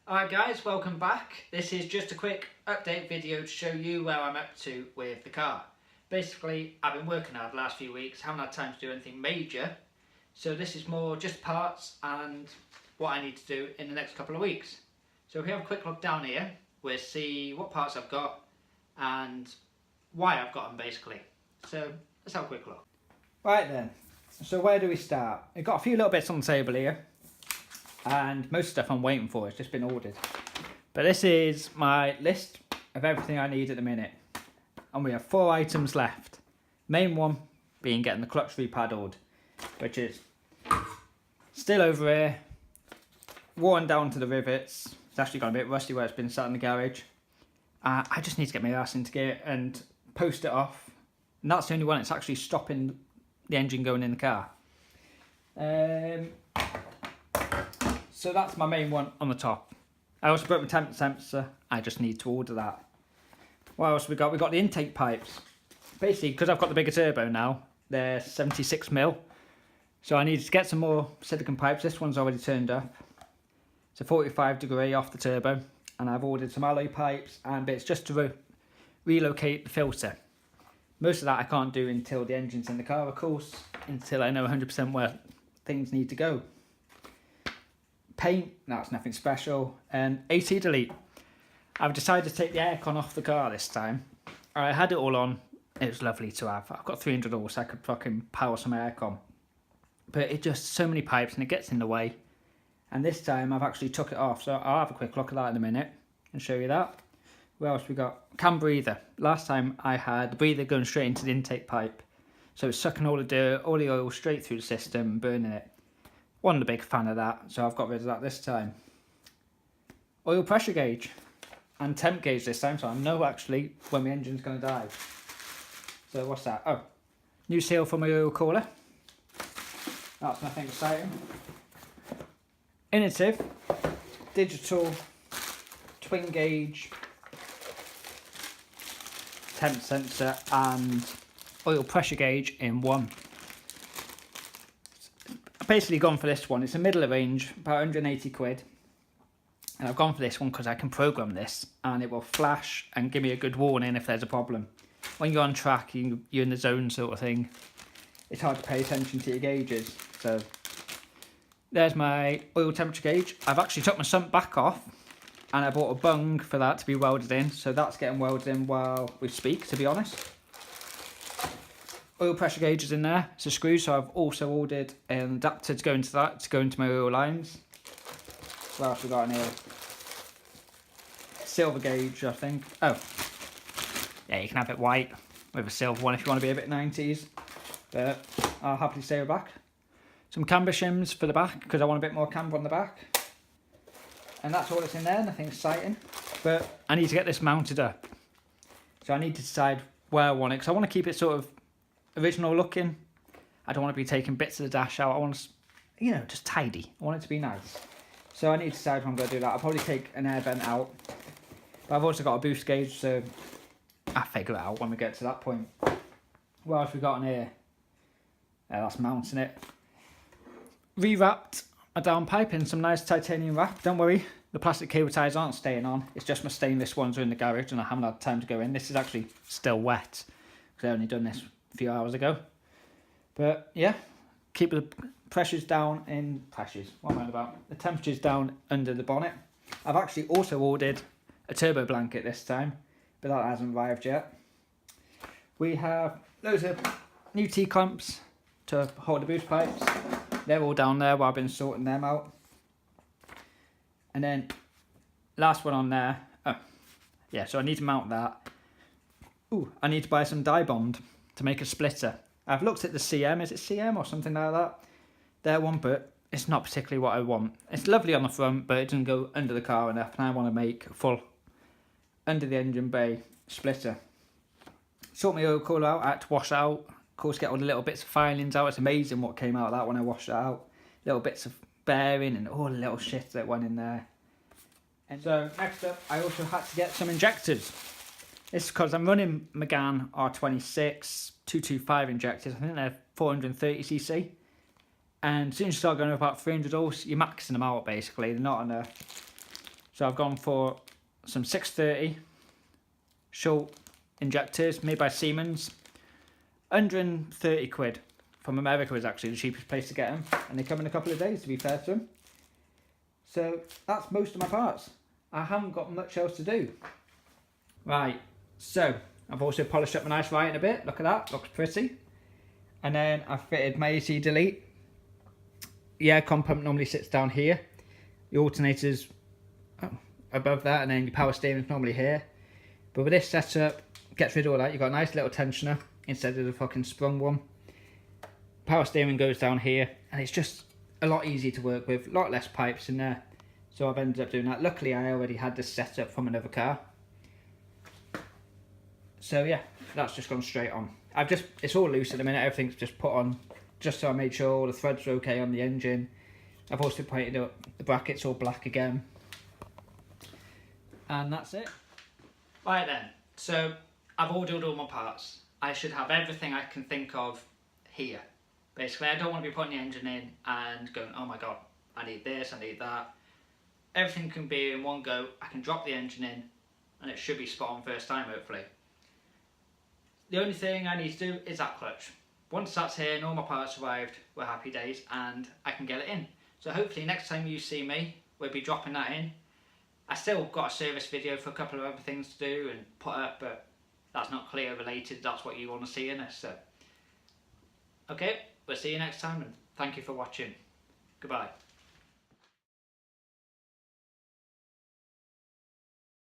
Alright guys, welcome back. This is just a quick update video to show you where I'm up to with the car. Basically, I've been working hard the last few weeks, haven't had time to do anything major. So this is more just parts and what I need to do in the next couple of weeks. So if we have a quick look down here, we'll see what parts I've got and why I've got them basically. So let's have a quick look. Right then, so where do we start? We've got a few little bits on the table here. And most stuff I'm waiting for has just been ordered. But this is my list of everything I need at the minute. And we have 4 items left. Main one being getting the clutch repaddled, which is still over here, worn down to the rivets. It's actually got a bit rusty where it's been sat in the garage. I just need to get my ass into gear and post it off. And that's the only one that's actually stopping the engine going in the car. So that's my main one on the top. I also broke my temp sensor. I just need to order that. What else we got? We got the intake pipes. Basically, because I've got the bigger turbo now, they're 76mm. So I need to get some more silicone pipes. This one's already turned up. It's a 45 degree off the turbo. And I've ordered some alloy pipes and bits just to relocate the filter. Most of that I can't do until the engine's in the car, of course. Until I know 100% where things need to go. Paint, that's nothing special, and AC delete. I've decided to take the aircon off the car this time. I had it all on, it was lovely to have. I've got 300 horse, I could fucking power some aircon. But it just, so many pipes and it gets in the way. And this time I've actually took it off, so I'll have a quick look at that in a minute and show you that. What else we got? Cam breather. Last time I had the breather going straight into the intake pipe. So it's sucking all the dirt, all the oil straight through the system and burning it. Wasn't a big fan of that, so I've got rid of that this time. Oil pressure gauge and temp gauge this time, so I know actually when my engine's going to die. So what's that? Oh, new seal for my oil cooler. That's nothing exciting. Innovative, digital, twin gauge, temp sensor and oil pressure gauge in one. Basically gone for this one. It's a middle of range, about 180 quid. And I've gone for this one because I can program this and it will flash and give me a good warning if there's a problem. When you're on track, you're in the zone sort of thing. It's hard to pay attention to your gauges. So there's my oil temperature gauge. I've actually took my sump back off and I bought a bung for that to be welded in. So that's getting welded in while we speak, to be honest. Oil pressure gauge is in there. It's a screw, so I've also ordered an adapter to go into that, to go into my oil lines. What else we got in here? Silver gauge, I think. Oh, yeah, you can have it white with a silver one if you want to be a bit 90s. But I'll happily stay with back. Some camber shims for the back because I want a bit more camber on the back. And that's all that's in there, nothing exciting. But I need to get this mounted up. So I need to decide where I want it because I want to keep it sort of original looking. I don't want to be taking bits of the dash out. I want to, you know, just tidy. I want it to be nice. So I need to decide if I'm going to do that. I'll probably take an air vent out. But I've also got a boost gauge, so I'll figure it out when we get to that point. What else we got in here? Yeah, that's mounting it. Rewrapped a downpipe in some nice titanium wrap. Don't worry, the plastic cable ties aren't staying on. It's just my stainless ones are in the garage and I haven't had time to go in. This is actually still wet because I only done this a few hours ago. But yeah, keep the pressures down in what am I about? The temperatures down under the bonnet. I've actually also ordered a turbo blanket this time, but that hasn't arrived yet. We have loads of new T-clamps to hold the boost pipes. They're all down there while I've been sorting them out. And then last one on there. Oh, yeah, so I need to mount that. Ooh, I need to buy some dye bond to make a splitter. I've looked at the CM, is it CM or something like that? Their one, but it's not particularly what I want. It's lovely on the front, but it doesn't go under the car enough, and I want to make a full under the engine bay splitter. Sort my oil cooler out, I had to wash it out. Of course, get all the little bits of filings out. It's amazing what came out of that when I washed it out. Little bits of bearing and all the little shit that went in there. And so next up, I also had to get some injectors. This is because I'm running Megane R26 225 injectors. I think they're 430cc. And as soon as you start going about 300 horse, you're maxing them out basically. They're not enough. So I've gone for some 630 Schultz injectors made by Siemens. 130 quid from America is actually the cheapest place to get them, and they come in a couple of days, to be fair to them. So that's most of my parts. I haven't got much else to do. Right, so I've also polished up my nice right in a bit. Look at that, looks pretty. And then I've fitted my AC delete. The aircon pump normally sits down here. The alternator's above that, and then your power steering's normally here. But with this setup, gets rid of all that. You've got a nice little tensioner instead of the fucking sprung one. Power steering goes down here, and it's just a lot easier to work with. A lot less pipes in there. So I've ended up doing that. Luckily, I already had this set up from another car. So yeah, that's just gone straight on. It's all loose at the minute. Everything's just put on, just so I made sure all the threads are okay on the engine. I've also painted up the brackets all black again. And that's it. Right then, so I've ordered all my parts. I should have everything I can think of here. Basically, I don't want to be putting the engine in and going, oh my god, I need this, I need that. Everything can be in one go. I can drop the engine in and it should be spot on first time, hopefully. The only thing I need to do is that clutch. Once that's here and all my parts arrived, we're happy days and I can get it in. So hopefully next time you see me, we'll be dropping that in. I still got a service video for a couple of other things to do and put up, but that's not Clio related, that's what you want to see in this. So, okay, we'll see you next time and thank you for watching. Goodbye.